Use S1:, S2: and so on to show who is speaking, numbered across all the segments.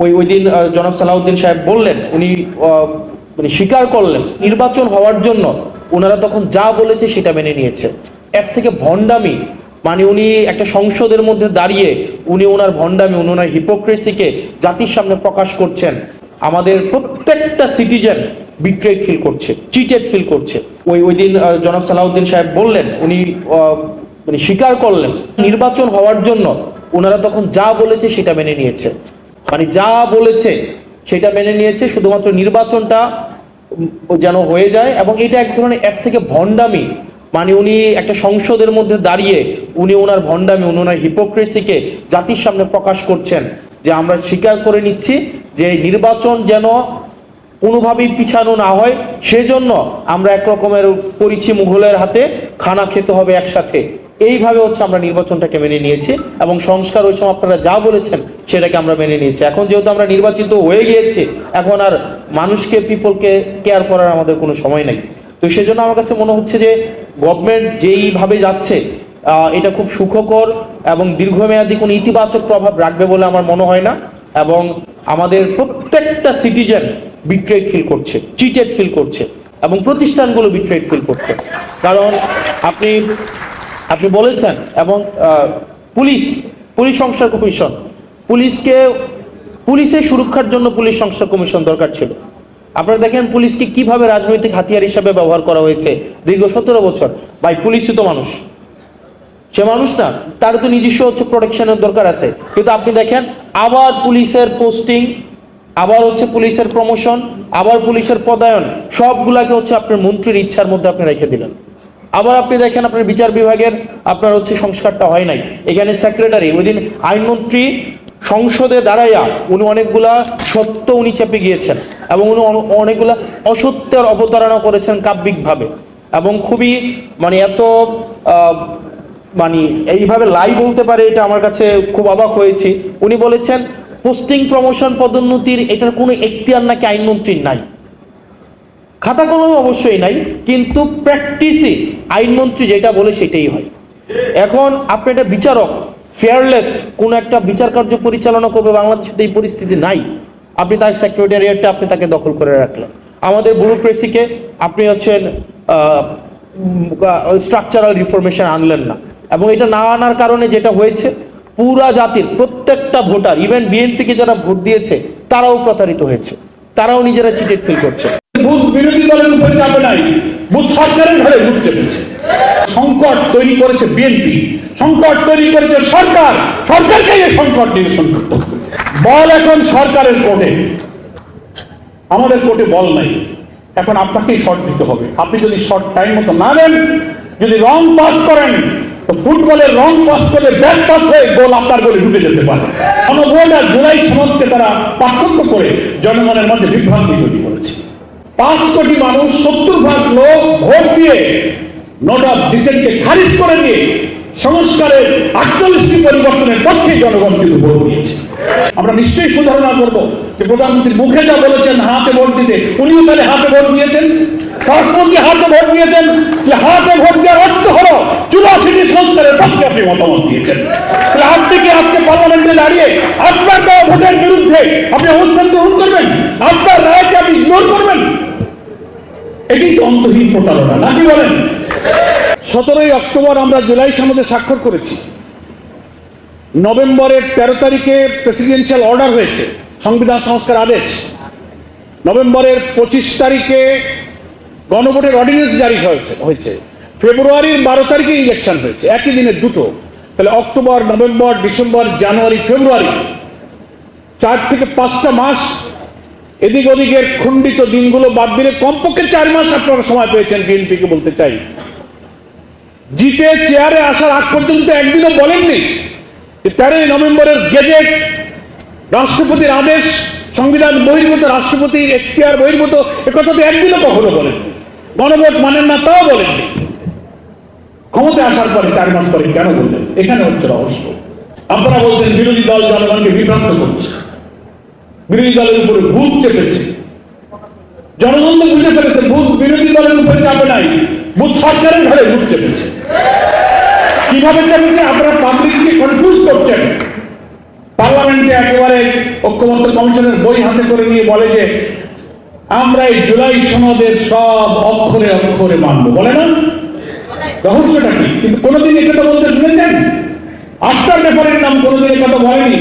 S1: ওই দিন জনাব সালাউদ্দিন সাহেব বললেন, উনি মানে স্বীকার করলেন নির্বাচন হওয়ার জন্য ওনারা তখন যা বলেছে সেটা মেনে নিয়েছে। এর থেকে ভণ্ডামি, মানে উনি একটা সংসদের মধ্যে দাঁড়িয়ে উনি ওনার ভণ্ডামি, ওনার হিপোক্রেসিকে জাতির সামনে প্রকাশ করছেন। আমাদের প্রত্যেকটা সিটিজেন বিট্রেড ফিল করছে, চিটেড ফিল করছে। ওই দিন জনাব সালাউদ্দিন সাহেব বললেন, উনি মানে স্বীকার করলেন নির্বাচন হওয়ার জন্য ওনারা তখন যা বলেছে সেটা মেনে নিয়েছে। মানে যা বলেছে সেটা মেনে নিয়েছে, শুধুমাত্র নির্বাচনটা যেন হয়ে যায়। এবং এটা এক ধরনের এর থেকে ভণ্ডামি, মানে উনি একটা সংসদের মধ্যে দাঁড়িয়ে উনি ওনার ভণ্ডামি, ওনার হিপোক্রেসিকে জাতির সামনে প্রকাশ করছেন যে আমরা স্বীকার করে নিচ্ছি যে নির্বাচন যেন কোনোভাবেই পিছানো না হয়, সেজন্য আমরা একরকমের পরিচি মুঘলের হাতে খানা খেতে হবে একসাথে। এইভাবে হচ্ছে আমরা নির্বাচনটাকে মেনে নিয়েছি এবং সংস্কার ওই সময় আপনারা যা বলেছেন সেটাকে আমরা মেনে নিয়েছি। এখন যেহেতু আমরা নির্বাচিত হয়ে গিয়েছি, এখন আর মানুষকে, পিপলকে কেয়ার করার আমাদের কোনো সময় নেই। তো সেজন্য আমার কাছে মনে হচ্ছে যে গভর্নমেন্ট যেইভাবে যাচ্ছে এটা খুব সুখকর এবং দীর্ঘমেয়াদী কোনো ইতিবাচক প্রভাব রাখবে বলে আমার মনে হয় না। এবং আমাদের প্রত্যেকটা সিটিজেন বিট্রেড ফিল করছে, চিটেড ফিল করছে এবং প্রতিষ্ঠানগুলো বিট্রেড ফিল করছে। কারণ আপনি বলেছেন এবং পুলিশ সংস্কার কমিশন, পুলিশের সুরক্ষার জন্য পুলিশ সংস্কার কমিশন দরকার ছিল। আপনারা দেখেন পুলিশকে কিভাবে রাজনৈতিক হাতিয়ার হিসাবে ব্যবহার করা হয়েছে দীর্ঘ 17 বছর। ভাই, পুলিশই তো মানুষ, সে মানুষ না, তার তো নিজস্ব হচ্ছে প্রোটেকশনের দরকার আছে। কিন্তু আপনি দেখেন আবার পুলিশের পোস্টিং, আবার হচ্ছে পুলিশের প্রমোশন, আবার পুলিশের পদায়ন, সবগুলাকে হচ্ছে আপনার মন্ত্রীর ইচ্ছার মধ্যে আপনি রেখে দিলেন। আবার আপনি দেখেন আপনার বিচার বিভাগের আপনার হচ্ছে সংস্কারটা হয় নাই। এখানে সেক্রেটারি, ওই দিন আইনমন্ত্রী সংসদে দাঁড়াইয়া উনি অনেকগুলা সত্য উনি চেপে গিয়েছেন এবং উনি অনেকগুলা অসত্যের অবতারণা করেছেন কাব্যিকভাবে। এবং খুবই মানে এত মানে এইভাবে লাই বলতে পারে, এটা আমার কাছে খুব অবাক হয়েছি। উনি বলেছেন পোস্টিং, প্রমোশন, পদোন্নতির এটার কোনো এখতিয়ার নাকি আইনমন্ত্রীর নাই। খাতা কলমে অবশ্যই নাই, কিন্তু প্র্যাকটিসে আইনমন্ত্রী যেটা বলে সেটাই হয়। এখন আপনি একটা বিচারক, ফেয়ারলেস কোন একটা বিচার কার্য পরিচালনা করবে, বাংলাদেশে তো এই পরিস্থিতি নাই। আপনি তার সেক্রেটারিয়েটটা আপনি তাকে দখল করে রাখলেন। আমাদের ব্যুরোক্রেসিকে আপনি হচ্ছেন স্ট্রাকচারাল রিফরমেশন আনলেন না। এবং এটা না আনার কারণে যেটা হয়েছে, পুরা জাতির প্রত্যেকটা ভোটার, ইভেন বিএনপিকে যারা ভোট দিয়েছে তারাও প্রতারিত হয়েছে, তারাও নিজেরা চিটেড ফিল করছে।
S2: বুথ বিরোধী দলের উপরে চাপে নাই, বুথ সরকারের ঘরে বুথ চেপেছে। সংকট তৈরি করেছে বিএনপি, সংকট তৈরি করেছে সরকার, সরকারকে এই সংকট নিরসন করতে হবে। বল এখন সরকারের কোর্টে, আমাদের কোর্টে বল নাই। এখন আপনাকেই শর্ট দিতে হবে। আপনি যদি শর্ট টাইম মতো না দেন, যদি রং পাস করেন, তো ফুটবলের রং পাস করলে ব্যাট পাস হয়ে গোল আপনার গোলে ঢুকে যেতে পারে। গণভোট আর জুলাই সনদকে তারা পার্থক্য করে জনগণের মধ্যে বিভ্রান্তি তৈরি করেছে। 5 কোটি মানুষ, 70% লোক ভোট দিয়ে নোট অফ ডিসেন্টকে খারিজ করে দিয়ে সংস্কারের 48টি পরিবর্তনের পক্ষে জনগণ কিন্তু ভোট দিয়েছে। আমরা নিশ্চয়ই সুধারণা করব যে প্রধানমন্ত্রী মুখে যা বলেছেন হাতে ভোট দিতে, উনিও তাহলে হাতে ভোট দিয়েছেন। পাসপোর্টকে হাতে ভোট দিয়েছেন, যে হাতে ভোট দেওয়ার অর্থ হলো 84টি সংস্কারের পক্ষে আপনি মতামত দিয়েছেন। তাহলে আপনি কি আজকে পার্লামেন্টে দাঁড়িয়ে আপনার দেওয়া ভোটের বিরুদ্ধে আপনি অবস্থান গ্রহণ করবেন? আপনার রায়কে আপনি ইগনোর করবেন? এটি তো অন্তহীন প্রতারণা, নাকি বলেন? 17 অক্টোবর আমরা জুলাই সনদে স্বাক্ষর করেছি। নভেম্বরের 13 তারিখে প্রেসিডেন্সিয়াল অর্ডার হয়েছে, সংবিধান সংস্কার আদেশ। নভেম্বরের 25 তারিখে গণভোটের অর্ডিন্যান্স জারি হয়েছে। ফেব্রুয়ারির 12 তারিখে ইলেকশন হয়েছে, একই দিনে দুটো। তাহলে অক্টোবর, নভেম্বর, ডিসেম্বর, জানুয়ারি, ফেব্রুয়ারি, 4 থেকে 5টা মাস এদিক ওদিকের খণ্ডিত দিনগুলো বাদ দিলে কমপক্ষে 4 মাস আপনারা সময় পেয়েছেন। বিএনপিকে বলতে চাই, জিতে চেয়ারে আসার আগ পর্যন্ত একদিনও বলেননি 13 নভেম্বরের গেজেট, রাষ্ট্রপতির আদেশ, সংবিধান বহির্ভূত, রাষ্ট্রপতির এখতিয়ার বহির্ভূত, একথা তো একদিনও কখনো বলেননি। গণভোট মানেন না তাও বলেননি। ক্ষমতা আসার পরে 4 মাস পরে কেন বললেন? এখানে হচ্ছে রহস্য। আপনারা বলছেন বিরোধী দল জনগণকে বিভ্রান্ত করছে, বিরোধী দলের উপরে ভূত চেপেছে। জনগণ তো বুঝে ফেলেছে ভূত বিরোধী দলের উপরে চাপে নাই, ভূত সরকারের ঘরে ভূত চেপেছে। কিভাবে চেপেছে? আপনারা পাবলিককে কনফিউজ করছেন। পার্লামেন্টে একেবারে ঐক্যমত্য কমিশনের বই হাতে করে নিয়ে বলে যে আমরা এই জুলাই সনদের সব অক্ষরে অক্ষরে মানব, বলে না? রহস্যটা কি? কিন্তু কোনোদিন একথা বলতে শুনেছেন? আফটার রেফারেন্ডাম কোনোদিন একথা বলেনি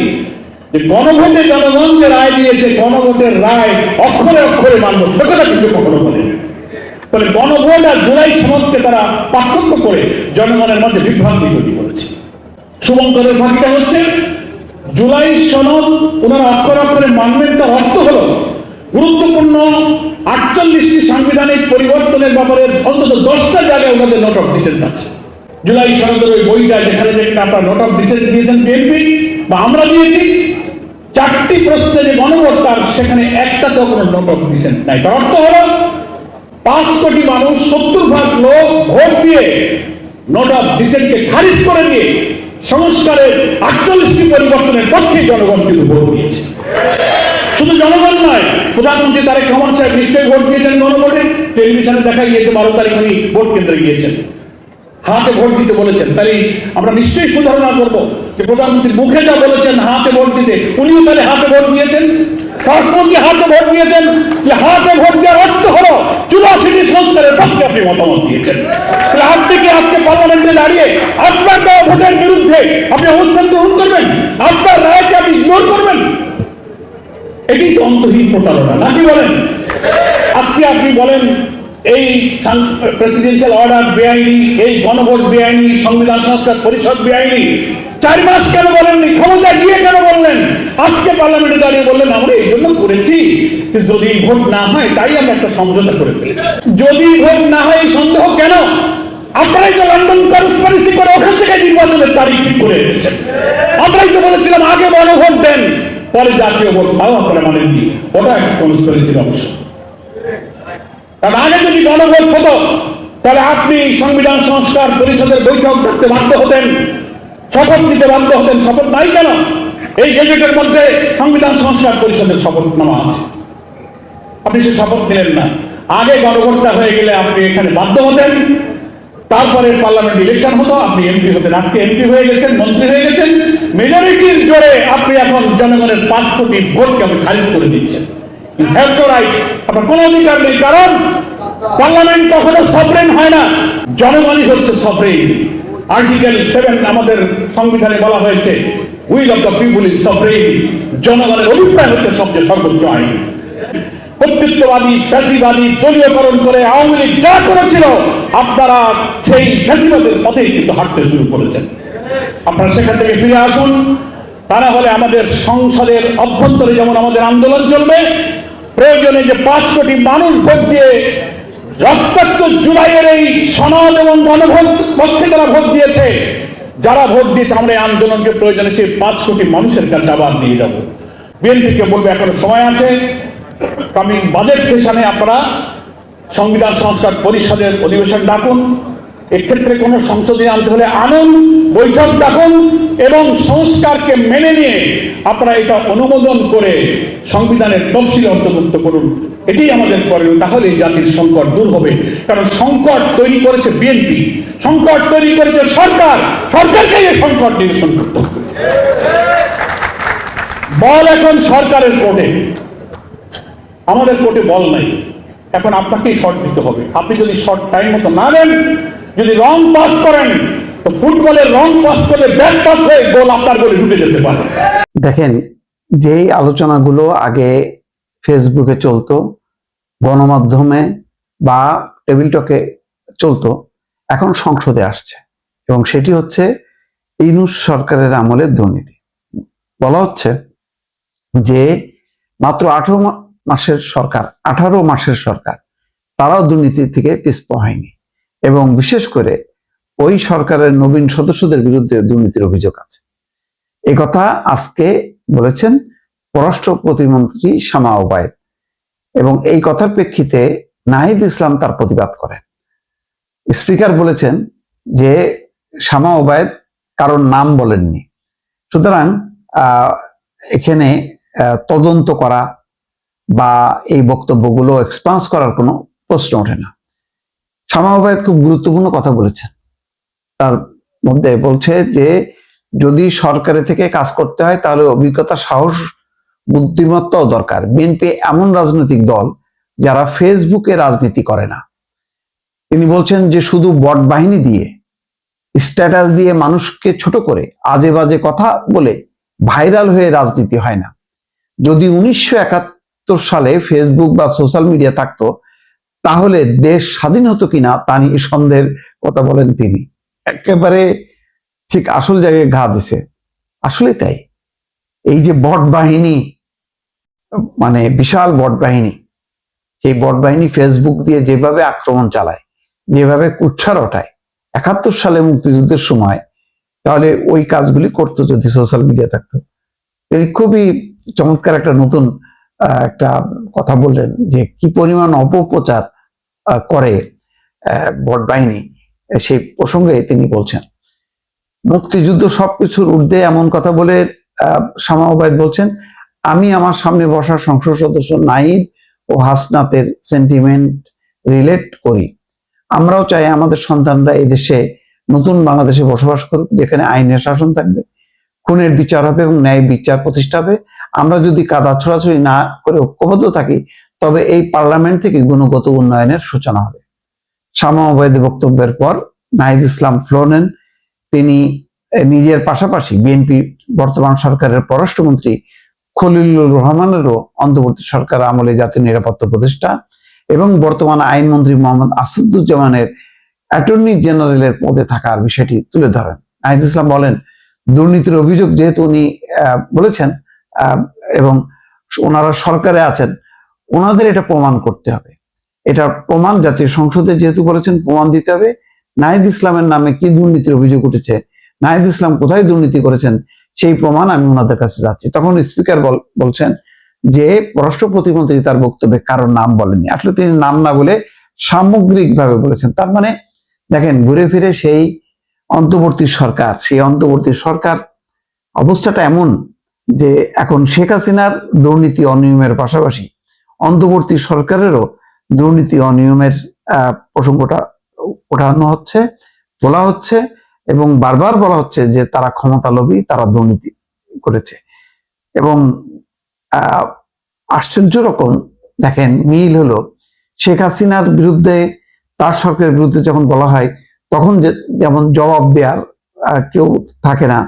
S2: যে গণভোটে জনগণ যে রায় দিয়েছে, গণভোটের রায় অক্ষরে অক্ষরে মানব, কথা কিন্তু কখনো বলেনি। ফলে গণভোট আর জুলাই সনদকে তারা পার্থক্য করে জনগণের মধ্যে বিভ্রান্তি তৈরি করেছে। শুভঙ্করের ফাঁকিটা হচ্ছে জুলাই সনদ ওনারা অক্ষর অক্ষরে মানবেন, তার অর্থ হলো গুরুত্বপূর্ণ 48টি সাংবিধানিক পরিবর্তনের ব্যাপারে অন্তত 10টা জায়গায় ওনাদের নোট অফ ডিসেন্ট আছে। জুলাই সনদের ওই বইটা যেখানে যেখানে আপনার নোট অফ ডিসেন্ট দিয়েছেন বিএনপি বা আমরা দিয়েছি, 4টি প্রশ্নে যে গণভোট তার সেখানে একটাতেও কোনো নোট অফ ডিসেন্ট নাই। তার অর্থ হলো 5 কোটি মানুষ 70% লোক ভোট দিয়ে নোট অফ ডিসেন্টকে খারিজ করে দিয়ে সংস্কারের 48টি পরিবর্তনের পক্ষে জনগণ কিন্তু ভোট দিয়েছে। শুধু জনগণ নয়, প্রধানমন্ত্রী তারেক রহমান সাহেব নিশ্চয়ই ভোট দিয়েছেন গণভোটে। টেলিভিশনে দেখা গিয়েছে 12 তারিখ উনি ভোট কেন্দ্রে গিয়েছেন, হাতে ভোট দিতে বলেছেন। তাই আমরা নিশ্চয়ই সুধারণা করব যে প্রধানমন্ত্রী মুখে যা বলেছেন হাতে ভোট দিতে, উনিও তাহলে হাতে ভোট দিয়েছেন। রাষ্ট্রপতি হাতে ভোট দিয়েছেন, যে হাতে ভোট দেওয়ার অর্থ হলো 84টি সংস্কারের পক্ষে আপনি মতামত দিয়েছেন। তাহলে আপনি কি আজকে পার্লামেন্টে দাঁড়িয়ে আপনার দেওয়া ভোটের বিরুদ্ধে আপনি অবস্থান গ্রহণ করবেন? আপনার রায়কে আপনি ইগনোর করবেন? এটি তো অন্তহীন প্রতারণা, নাকি বলেন? আজকে আপনি বলেন এই প্রেসিডেন্সিয়াল অর্ডার বেআইনি, এই গণভোট বেআইনি, সংবিধান সংস্কার পরিষদ বেআইনি। 4 মাস কেন বলেননি? ক্ষমতা গিয়ে কেন বললেন? আজকে পার্লামেন্টে দাঁড়িয়ে বললেন আমরা এই জন্য করেছি যদি ভোট না হয়, তাই আমরা একটা সমঝোতা করে ফেলেছি। যদি ভোট না হয় এই সন্দেহ কেন? আপনারাই তো লন্ডন কনস্পিরেসি করে ওখান থেকে নির্বাচনের তারিখ ঠিক করে রেখেছেন। আমরাই তো বলেছিলাম আগে গণভোট দেন, পরে জাতীয় ভোট। তাও আপনারা মানেননি, ওটা একটা কনস্পিরেসির অংশ। কারণ আগে যদি গণভোট হতো তাহলে আপনি সংবিধান সংস্কার পরিষদের বৈঠক করতে বাধ্য হতেন, শপথ নিতে বাধ্য হতেন। শপথ নাই কেন? এই গেজেটের মধ্যে সংবিধান সংস্কার পরিষদের শপথনামা আছে, আপনি সে শপথ নিলেন না। আগে গণভোটটা হয়ে গেলে আপনি এখানে বাধ্য হতেন, তারপরে পার্লামেন্ট ইলেকশন হতো, আপনি এমপি হতেন। আজকে এমপি হয়ে গেছেন, মন্ত্রী হয়ে গেছেন, মেজরিটির জোরে আপনি এখন জনগণের 5 কোটি ভোটকে আপনি খারিজ করে দিচ্ছেন। আপনার কোনো অধিকার নেই, কারণ পার্লামেন্ট কখনো সভরেন হয় না, জনগণই হচ্ছে সভরেন। আর্টিকেল 7 আমাদের সংবিধানে বলা হয়েছে will of the people is sovereign. জনগণের অভিপ্রায় হচ্ছে সবচেয়ে সর্বোচ্চ আইন। কর্তৃত্ববাদী ফ্যাসিবাদী দলীয়করণ করে আওয়ামী লীগ যা করেছিল, আপনারা সেই ফ্যাসিবাদের পথেই কিন্তু হাঁটতে শুরু করেছেন। আপনারা সেখান থেকে ফিরে আসুন, তা না হলে আমাদের সংসদের অভ্যন্তরে যেমন আমাদের আন্দোলন চলবে, প্রয়োজনে যে 5 কোটি মানুষ ভোট দিয়ে রক্তাক্ত জুলাইয়ের এই সনদ এবং গণভোট পক্ষে যারা ভোট দিয়েছে, যারা ভোট দিয়েছে, আমরা এই আন্দোলনকে প্রয়োজনে সেই 5 কোটি মানুষের কাছে আবার নিয়ে যাব। বিএনপিকে বলবো এখনো সময় আছে, কামিং বাজেট সেশনে আপনারা সংবিধান সংস্কার পরিষদের অধিবেশন ডাকুন। এক্ষেত্রে কোন সংশোধনী আনতে হলে আনুন, বৈঠক ডাকুন এবং সংস্কারকে মেনে নিয়ে আপনারা এটা অনুমোদন করে সংবিধানের তফসিলে অন্তর্ভুক্ত করুন। এটাই আমাদের করণীয়, তাহলে জাতির সংকট দূর হবে। কারণ সংকট তৈরি করেছে বিএনপি, সংকট তৈরি করেছে সরকার, সরকারকে এই সংকট নিরসন করতে হবে। বল এখন সরকারের কোর্টে, আমাদের কোর্টে বল নাই। এখন আপনাকেই শর্ট দিতে হবে। আপনি যদি শর্ট টাইম মতো না দেন, যদি রং পাস করেন, তো ফুটবলের রং পাস করলে ব্যাক পাস হয়ে গোল আপনার গোলে ঢুকে যেতে পারে।
S3: দেখেন, যেই আলোচনাগুলো আগে ফেসবুকে চলতো, গণমাধ্যমে বা টেবিল টকে চলতো, এখন সংসদে আসছে, এবং সেটি হচ্ছে ইউনূস সরকারের আমলে দুর্নীতি। বলা হচ্ছে যে মাত্র 18 মাসের সরকার, তারাও দুর্নীতি থেকে পিছপা হয়নি, এবং বিশেষ করে ওই সরকারের নবীন সদস্যদের বিরুদ্ধে দুর্নীতির অভিযোগ আছে। এই কথা আজকে বলেছেন পররাষ্ট্র প্রতিমন্ত্রী শামা ওবায়েদ, এবং এই কথার প্রেক্ষিতে নাহিদ ইসলাম তার প্রতিবাদ করেন। স্পিকার বলেছেন যে শামা ওবায়েদ কারোর নাম বলেননি, সুতরাং এখানে তদন্ত করা বা এই বক্তব্যগুলো এক্সপান্স করার কোনো প্রশ্ন ওঠে না। শামা ওবায়েদ খুব গুরুত্বপূর্ণ কথা বলেছেন, তার মধ্যে বলছে যে যদি সরকারি থেকে কাজ করতে হয় তাহলে অভিজ্ঞতা, সাহস, বুদ্ধিমত্তাও দরকার। বিএনপি এমন রাজনৈতিক দল যারা ফেসবুকে রাজনীতি করে না। তিনি বলছেন যে শুধু বট বাহিনী দিয়ে, স্ট্যাটাস দিয়ে মানুষকে ছোট করে আজে বাজে কথা বলে ভাইরাল হয়ে রাজনীতি হয় না। যদি 1971 সালে ফেসবুক বা সোশ্যাল মিডিয়া থাকতো তাহলে দেশ স্বাধীন হতো কিনা তা নিয়ে সন্দেহের কথা বলেন তিনি। একেবারে ঠিক আসল জায়গায় ঘা দিছে। আসলে তাই, এই যে বট বাহিনী, মানে বিশাল বট বাহিনী, সেই বট বাহিনী ফেসবুক দিয়ে যেভাবে আক্রমণ চালায়, যেভাবে কুৎসা রটায় 71 সালে মুক্তিযুদ্ধের সময়, তাহলে ওই কাজগুলি করতো যদি সোশ্যাল মিডিয়া থাকতো। তিনি খুবই চমৎকার একটা নতুন একটা কথা বললেন যে কি পরিমাণ অপপ্রচার করে বট বাহিনী, সেই প্রসঙ্গে তিনি বলছেন মুক্তিযুদ্ধ সবকিছুর ঊর্ধ্বে এমন কথা বলে শামা ওবায়দ বলছেন, আমি আমার সামনে বসা সংসদ সদস্য নাহিদ ও হাসনাতের সেন্টিমেন্ট রিলেট করি। আমরাও চাই আমাদের সন্তানরা এদেশে নতুন বাংলাদেশে বসবাস করুক, যেখানে আইনের শাসন থাকবে, খুনের বিচার হবে এবং ন্যায় বিচার প্রতিষ্ঠা হবে। আমরা যদি কাদা ছোড়াছুড়ি না করে ঐক্যবদ্ধ থাকি তবে এই পার্লামেন্ট থেকে গুণগত উন্নয়নের সূচনা হবে। শামা ওবায়দের বক্তব্যের পর নাহিদ ইসলাম ফ্লো নেন। তিনি নিজের পাশাপাশি বিএনপি বর্তমান সরকারের পররাষ্ট্রমন্ত্রী খলিলুর রহমানেরও অন্তর্বর্তী সরকার আমলে জাতীয় নিরাপত্তা উপদেষ্টা এবং বর্তমান আইনমন্ত্রী মোহাম্মদ আসাদুজ্জামানের অ্যাটর্নি জেনারেলের পদে থাকার বিষয়টি তুলে ধরেন। নাহিদ ইসলাম বলেন, দুর্নীতির অভিযোগ যেহেতু উনি বলেছেন এবং ওনারা সরকারে আছেন, ওনাদের এটা প্রমাণ করতে হবে। এটা প্রমাণ জাতীয় সংসদে যেহেতু বলেছেন, প্রমাণ দিতে হবে। নাহিদ ইসলামের নামে কি দুর্নীতির অভিযোগ উঠেছে, নাহিদ ইসলাম কোথায় দুর্নীতি করেছেন, সেই প্রমাণ আমি ওনাদের কাছে যাচ্ছি। তখন স্পিকার বলছেন যে পররাষ্ট্র প্রতিমন্ত্রী তার বক্তব্যে কারোর নাম বলেননি। আসলে তিনি নাম না বলে সামগ্রিকভাবে বলেছেন। তার মানে দেখেন, ঘুরে ফিরে সেই অন্তর্বর্তী সরকার অবস্থাটা এমন যে এখন শেখ হাসিনার দুর্নীতি অনিয়মের পাশাপাশি অন্তর্বর্তী সরকারেরও দুর্নীতি অনিয়মের প্রসঙ্গটা ওঠানো হচ্ছে, তোলা হচ্ছে এবং বারবার বলা হচ্ছে যে তারা ক্ষমতা লোভী, তারা দুর্নীতি করেছে। এবং আশ্চর্য রকম দেখেন মিল হলো, শেখ হাসিনার বিরুদ্ধে, তার সরকারের বিরুদ্ধে যখন বলা হয় তখন যেমন জবাব দেওয়ার কেউ থাকে না,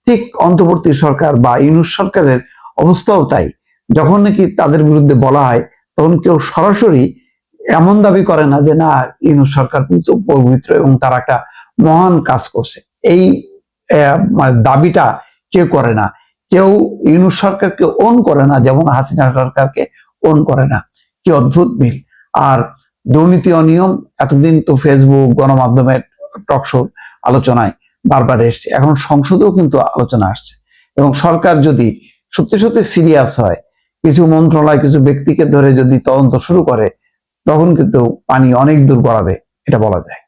S3: ঠিক অন্তর্বর্তী সরকার বা ইউনূস সরকারের অবস্থাও তাই। যখন নাকি তাদের বিরুদ্ধে বলা হয় তখন কেউ সরাসরি এমন দাবি করে না যে না, ইউনূস সরকার কিন্তু পবিত্র এবং তারা একটা মহান কাজ করছে। এই দাবিটা কেউ করে না, কেউ ইউনূস সরকারকে ওন করে না, যেমন হাসিনা সরকারকে ওন করে না। কি অদ্ভুত মিল। আর দুর্নীতি অনিয়ম এতদিন তো ফেসবুক, গণমাধ্যমের টকশো আলোচনায় বারবার এসছে, এখন সংসদেও কিন্তু আলোচনা আসছে। এবং সরকার যদি সত্যি সত্যি সিরিয়াস হয়, কিছু মন্ত্রণালয়, কিছু ব্যক্তিকে ধরে যদি তদন্ত শুরু করে, তখন কিন্তু পানি অনেক দূর গড়াবে, এটা বলা যায়।